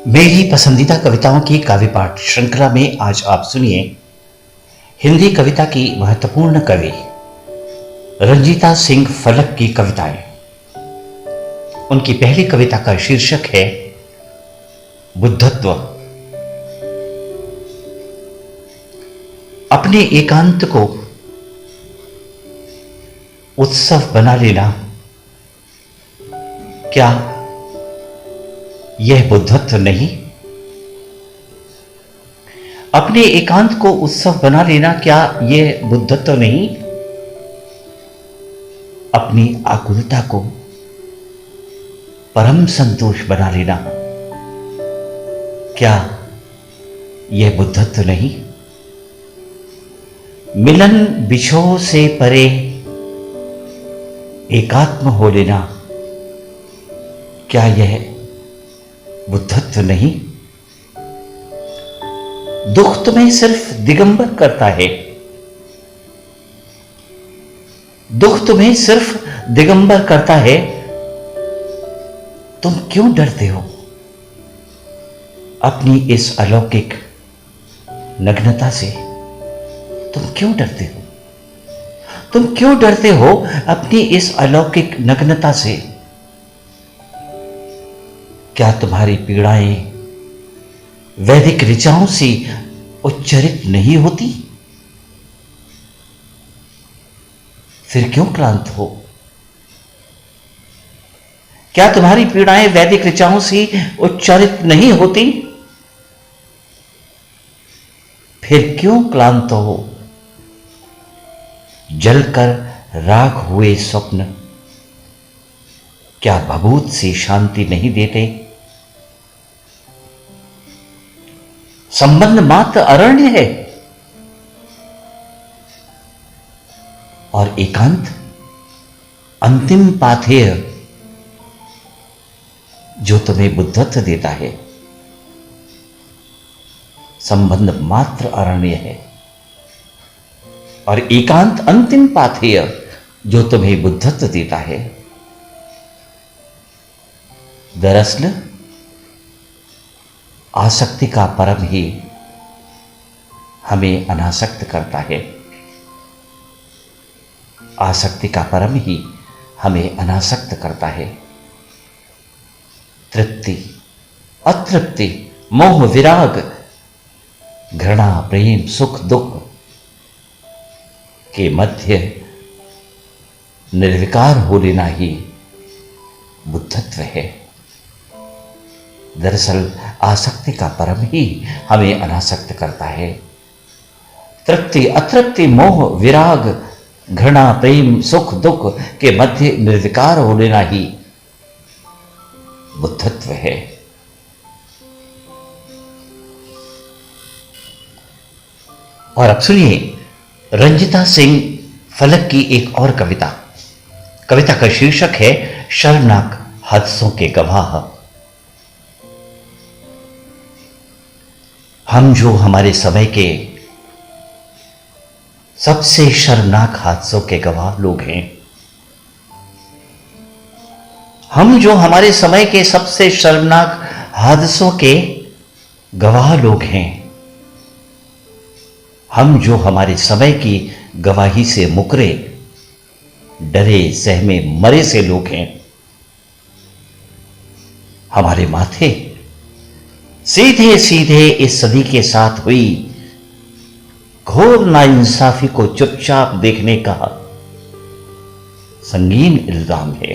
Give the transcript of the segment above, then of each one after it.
मेरी पसंदीदा कविताओं की काव्य पाठ श्रृंखला में आज आप सुनिए हिंदी कविता की महत्वपूर्ण कवि रंजीता सिंह फलक की कविताएं। उनकी पहली कविता का शीर्षक है बुद्धत्व। अपने एकांत को उत्सव बना लेना, क्या यह बुद्धत्व नहीं? अपने एकांत को उत्सव बना लेना, क्या यह बुद्धत्व नहीं? अपनी आकुलता को परम संतोष बना लेना, क्या यह बुद्धत्व नहीं? मिलन बिछोह से परे एकात्म हो लेना, क्या यह बुद्धत्व नहीं? दुख तुम्हें सिर्फ दिगंबर करता है, दुख तुम्हें सिर्फ दिगंबर करता है, तुम क्यों डरते हो अपनी इस अलौकिक नग्नता से? तुम क्यों डरते हो? तुम क्यों डरते हो अपनी इस अलौकिक नग्नता से? क्या तुम्हारी पीड़ाएं वैदिक ऋचाओं से उच्चरित नहीं होती? फिर क्यों क्लांत हो? क्या तुम्हारी पीड़ाएं वैदिक ऋचाओं से उच्चारित नहीं होती? फिर क्यों क्लांत हो? जलकर राख हुए स्वप्न क्या भभूत से शांति नहीं देते? संबंध मात्र अरण्य है और एकांत अंतिम पाथेय जो तुम्हें बुद्धत्व देता है। संबंध मात्र अरण्य है और एकांत अंतिम पाथेय जो तुम्हें बुद्धत्व देता है। दरअसल आसक्ति का परम ही हमें अनासक्त करता है। आसक्ति का परम ही हमें अनासक्त करता है। तृप्ति, अतृप्ति, मोह, विराग, घृणा, प्रेम, सुख, दुख के मध्य निर्विकार हो लेना ही बुद्धत्व है। दरअसल आसक्ति का परम ही हमें अनासक्त करता है। तृप्ति, अतृप्ति, मोह, विराग, घृणा, प्रेम, सुख, दुख के मध्य निर्विकार हो लेना ही बुद्धत्व है। और अब सुनिए रंजीता सिंह फलक की एक और कविता। कविता का शीर्षक है शर्मनाक हादसों के गवाह। हम जो हमारे समय के सबसे शर्मनाक हादसों के गवाह लोग हैं, हम जो हमारे समय के सबसे शर्मनाक हादसों के गवाह लोग हैं, हम जो हमारे समय की गवाही से मुकरे, डरे, सहमे, मरे से लोग हैं, हमारे माथे सीधे सीधे इस सदी के साथ हुई घोर नाइंसाफी को चुपचाप देखने का संगीन इल्जाम है।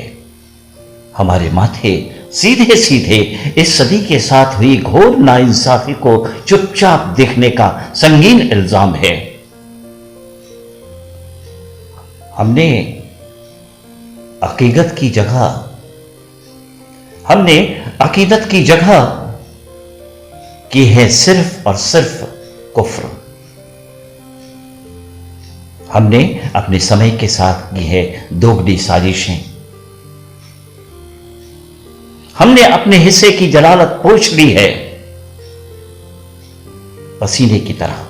हमारे माथे सीधे सीधे इस सदी के साथ हुई घोर नाइंसाफी को चुपचाप देखने का संगीन इल्जाम है। हमने अकीदत की जगह की है सिर्फ और सिर्फ कुफ्र। हमने अपने समय के साथ की है दोगली साजिशें। हमने अपने हिस्से की जलालत पोंछ ली है पसीने की तरह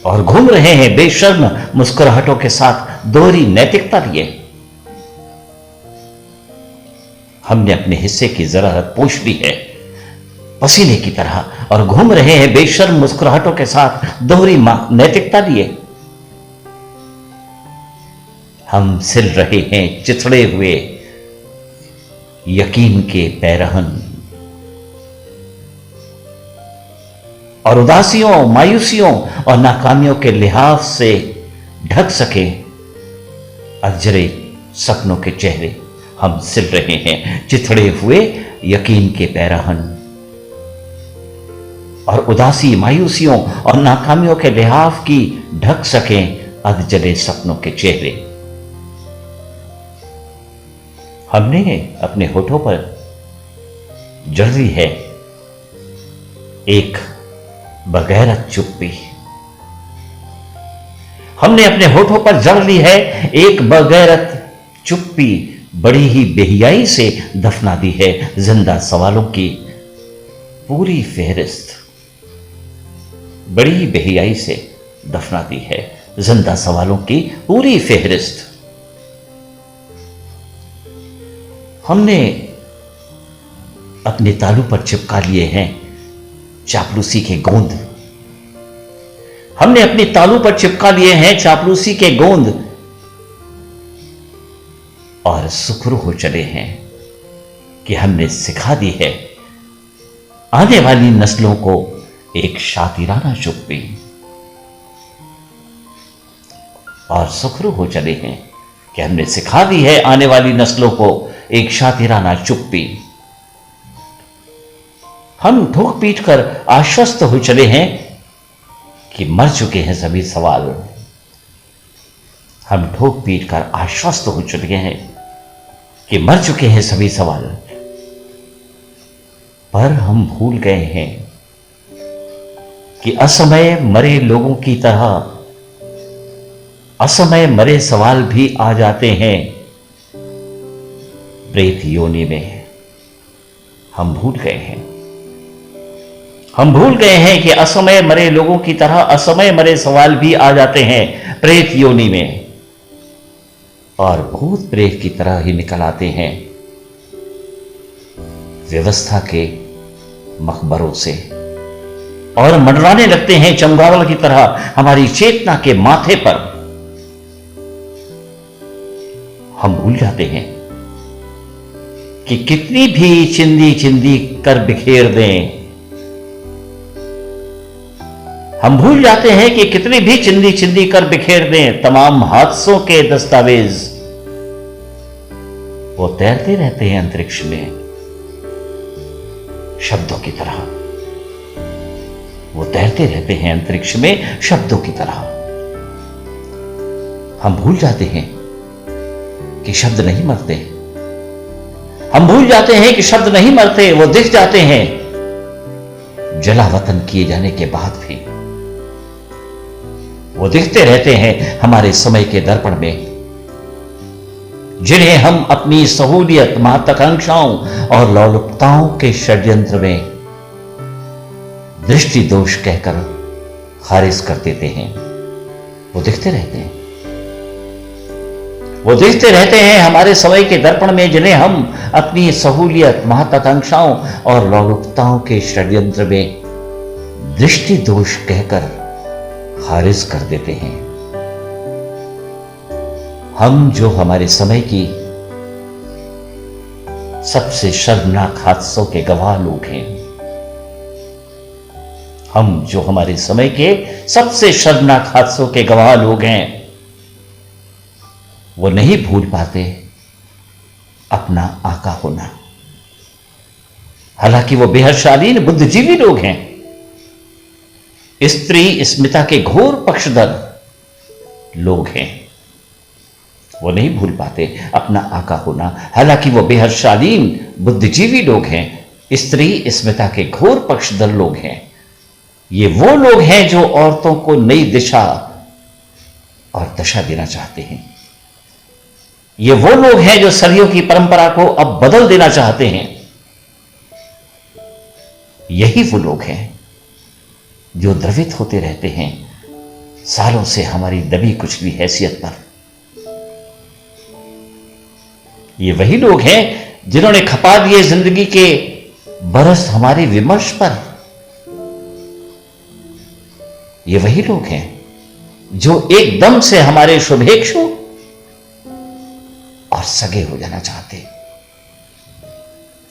और घूम रहे हैं बेशर्म मुस्कुराहटों के साथ दोहरी नैतिकता लिए। हमने अपने हिस्से की ज़रारत पोंछ ली है पसीने की तरह और घूम रहे हैं बेशर्म मुस्कुराहटों के साथ दोहरी नैतिकता लिए। हम सिल रहे हैं चिथड़े हुए यकीन के पैरहन और उदासियों, मायूसियों और नाकामियों के लिहाज से ढक सके अजरे सपनों के चेहरे। हम सिल रहे हैं चिथड़े हुए यकीन के पैरहन और उदासी, मायूसियों और नाकामियों के लिहाफ की ढक सकें अधजले सपनों के चेहरे। हमने अपने होठों पर जड़ ली है एक बगैरत चुप्पी। हमने अपने होठों पर जड़ ली है एक बगैरत चुप्पी, बड़ी ही बेहियाई से दफना दी है जिंदा सवालों की पूरी फेहरिस्त। बड़ी ही बेहियाई से दफना दी है जिंदा सवालों की पूरी फेहरिस्त। हमने अपने तालू पर चिपका लिए हैं चापलूसी के गोंद। हमने अपने तालू पर चिपका लिए हैं चापलूसी के गोंद और सुखरू हो चले हैं कि हमने सिखा दी है आने वाली नस्लों को एक शातिराना चुप्पी। और सुखरू हो चले हैं कि हमने सिखा दी है आने वाली नस्लों को एक शातिराना चुप्पी। हम ठोक पीट कर आश्वस्त हो चले हैं कि मर चुके हैं सभी सवाल। हम ठोक पीट कर आश्वस्त हो चुके हैं कि मर चुके हैं सभी सवाल। पर हम भूल गए हैं कि असमय मरे लोगों की तरह असमय मरे सवाल भी आ जाते हैं प्रेत योनि में। हम भूल गए हैं, हम भूल गए हैं कि असमय मरे लोगों की तरह असमय मरे सवाल भी आ जाते हैं प्रेत योनि में और भूत प्रेत की तरह ही निकल आते हैं व्यवस्था के मकबरों से और मंडराने लगते हैं चमगादड़ की तरह हमारी चेतना के माथे पर। हम भूल जाते हैं कि कितनी भी चिंदी चिंदी कर बिखेर दें, हम भूल जाते हैं कि कितनी भी चिंदी चिंदी कर बिखेर दें तमाम हादसों के दस्तावेज, वो तैरते रहते हैं अंतरिक्ष में शब्दों की तरह। वो तैरते रहते हैं अंतरिक्ष में शब्दों की तरह। हम भूल जाते हैं कि शब्द नहीं मरते। हम भूल जाते हैं कि शब्द नहीं मरते, वो दिख जाते हैं जलावतन किए जाने के बाद भी। वो दिखते रहते हैं हमारे समय के दर्पण में, जिन्हें हम अपनी सहूलियत, महत्वाकांक्षाओं और लोलुपताओं के षड्यंत्र में दृष्टि दोष कहकर खारिज कर देते हैं। वो दिखते रहते हैं, वो दिखते रहते हैं हमारे समय के दर्पण में, जिन्हें हम अपनी सहूलियत, महत्वाकांक्षाओं और लोलुपताओं के षड्यंत्र में दृष्टि दोष कहकर खारिज कर देते हैं। हम जो हमारे समय की सबसे शर्मनाक हादसों के गवाह लोग हैं, हम जो हमारे समय के सबसे शर्मनाक हादसों के गवाह लोग हैं, वो नहीं भूल पाते अपना आका होना। हालांकि वो बेहद शालीन बुद्धिजीवी लोग हैं, स्त्री स्मिता के घोर पक्षधर लोग हैं। वो नहीं भूल पाते अपना आका होना। हालांकि वो बेहद शालीन बुद्धिजीवी लोग हैं, स्त्री स्मिता के घोर पक्षधर लोग हैं। ये वो लोग हैं जो औरतों को नई दिशा और दशा देना चाहते हैं। ये वो लोग हैं जो सदियों की परंपरा को अब बदल देना चाहते हैं। यही वो लोग हैं जो द्रवित होते रहते हैं सालों से हमारी दबी कुचली हैसियत पर। ये वही लोग हैं जिन्होंने खपा दिए जिंदगी के बरस हमारे विमर्श पर। ये वही लोग हैं जो एकदम से हमारे शुभेक्षु और सगे हो जाना चाहते।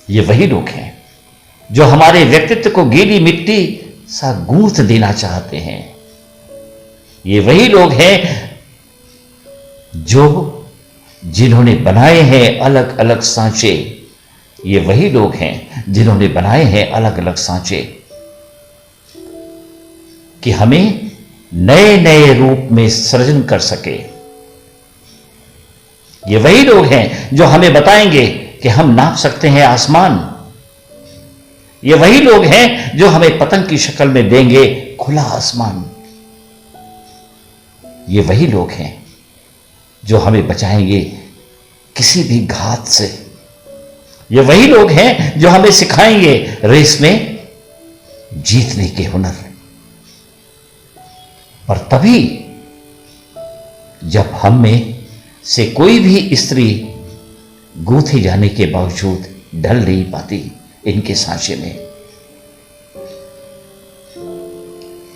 ये वही लोग हैं जो हमारे व्यक्तित्व को गीली मिट्टी सा गूंथ देना चाहते हैं। ये वही लोग हैं जो जिन्होंने बनाए हैं अलग अलग सांचे। ये वही लोग हैं जिन्होंने बनाए हैं अलग अलग सांचे कि हमें नए नए रूप में सृजन कर सके। ये वही लोग हैं जो हमें बताएंगे कि हम नाप सकते हैं आसमान। ये वही लोग हैं जो हमें पतंग की शक्ल में देंगे खुला आसमान। ये वही लोग हैं जो हमें बचाएंगे किसी भी घात से। ये वही लोग हैं जो हमें सिखाएंगे रेस में जीतने के हुनर। और तभी जब हम में से कोई भी स्त्री गूंथे जाने के बावजूद ढल नहीं पाती इनके सांचे में,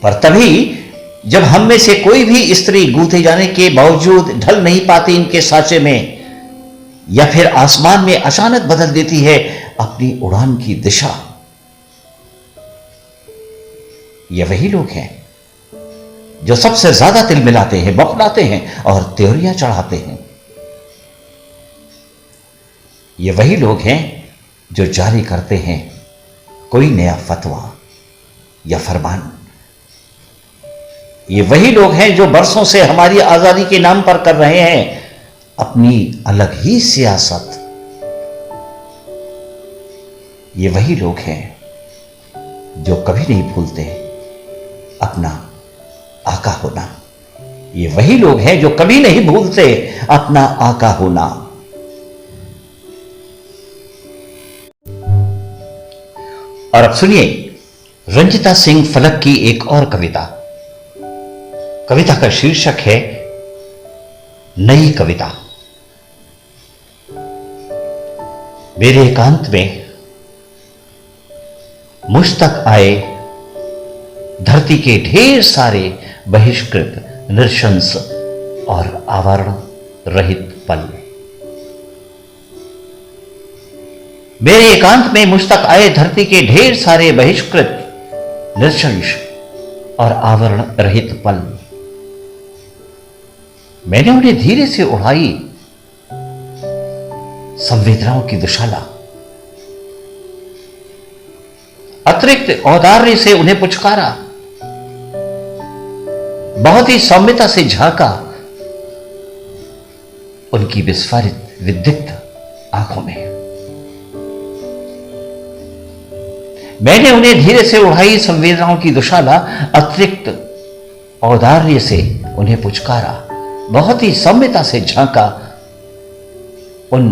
पर तभी जब हम में से कोई भी स्त्री गूंथे जाने के बावजूद ढल नहीं पाती इनके सांचे में, या फिर आसमान में अचानक बदल देती है अपनी उड़ान की दिशा, ये वही लोग हैं जो सबसे ज्यादा तिल मिलाते हैं, बौखलाते हैं और त्योरियां चढ़ाते हैं। ये वही लोग हैं जो जारी करते हैं कोई नया फतवा या फरमान। ये वही लोग हैं जो बरसों से हमारी आजादी के नाम पर कर रहे हैं अपनी अलग ही सियासत। ये वही लोग हैं जो कभी नहीं भूलते अपना आका होना। ये वही लोग हैं जो कभी नहीं भूलते अपना आका होना। और अब सुनिए रंजिता सिंह फलक की एक और कविता। कविता का शीर्षक है नई कविता। मेरे एकांत में मुझ तक आए धरती के ढेर सारे बहिष्कृत, नृशंस और आवरण रहित पल। मेरे एकांत में मुझ तक आए धरती के ढेर सारे बहिष्कृत, नृशंस और आवरण रहित पल। मैंने उन्हें धीरे से उड़ाई संवेदनाओं की दुशाला। अतिरिक्त औदार्य से उन्हें पुचकारा, बहुत ही सौम्यता से झांका उनकी विस्फारित विद्युत आंखों में। मैंने उन्हें धीरे से उड़ाई संवेदनाओं की दुशाला, अतिरिक्त औदार्य से उन्हें पुचकारा, बहुत ही सौम्यता से झांका उन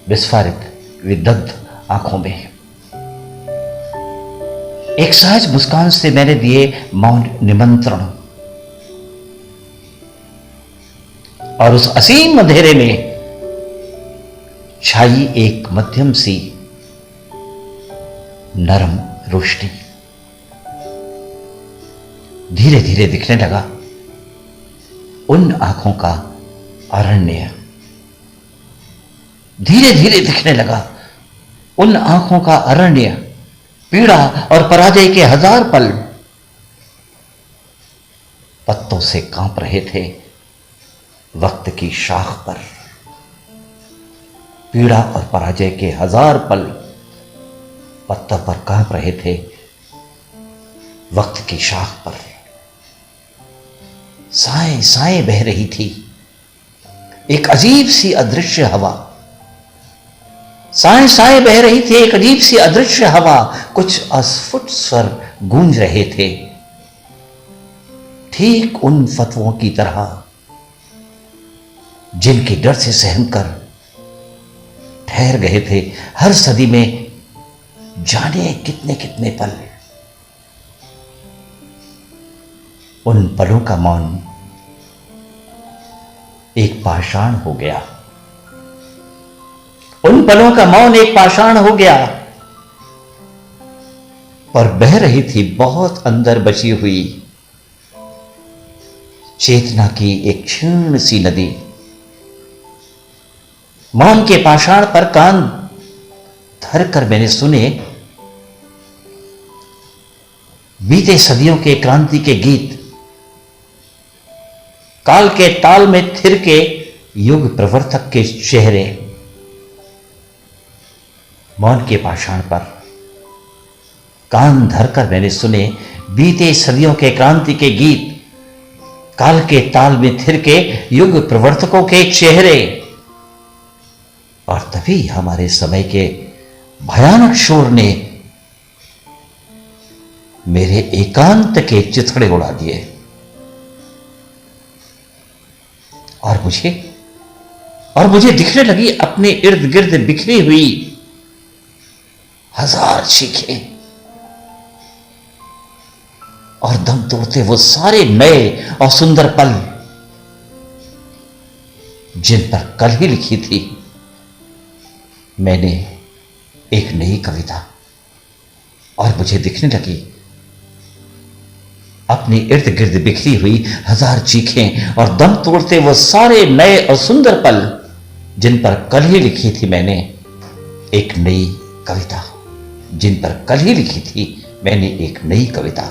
विस्फारित विदग्ध आंखों में। एक सहज मुस्कान से मैंने दिए मौन निमंत्रण, और उस असीम अंधेरे में छाई एक मध्यम सी नरम रोशनी। धीरे धीरे दिखने लगा उन आंखों का अरण्य। धीरे धीरे दिखने लगा उन आंखों का अरण्य। पीड़ा और पराजय के हजार पल पत्तों से कांप रहे थे वक्त की शाख पर। पीड़ा और पराजय के हजार पल पत्तों पर कांप रहे थे वक्त की शाख पर। साएं साएं बह रही थी, एक अजीब सी अदृश्य हवा। साएं साएं बह रही थी, एक अजीब सी अदृश्य हवा। कुछ अस्फुट स्वर गूंज रहे थे, ठीक उन फतवों की तरह जिनके डर से सहम कर ठहर गए थे हर सदी में जाने कितने कितने पल। उन पलों का मौन एक पाषाण हो गया। उन पलों का मौन एक पाषाण हो गया, पर बह रही थी बहुत अंदर बची हुई चेतना की एक क्षीण सी नदी। मौन के पाषाण पर कान धरकर मैंने सुने बीते सदियों के क्रांति के गीत, काल के ताल में थिर के युग प्रवर्तक के चेहरे। मौन के पाषाण पर कान धरकर मैंने सुने बीते सदियों के क्रांति के गीत, काल के ताल में थिर के युग प्रवर्तकों के चेहरे। और तभी हमारे समय के भयानक शोर ने मेरे एकांत के चिथड़े उड़ा दिए और मुझे दिखने लगी अपने इर्द गिर्द बिखरी हुई हजार चीखें, और दम तोड़ते वो सारे नए और सुंदर पल जिन पर कल ही लिखी थी मैंने एक नई कविता। और मुझे दिखने लगी अपनी इर्द गिर्द बिखरी हुई हजार चीखें और दम तोड़ते वो सारे नए और सुंदर पल जिन पर कल ही लिखी थी मैंने एक नई कविता, जिन पर कल ही लिखी थी मैंने एक नई कविता।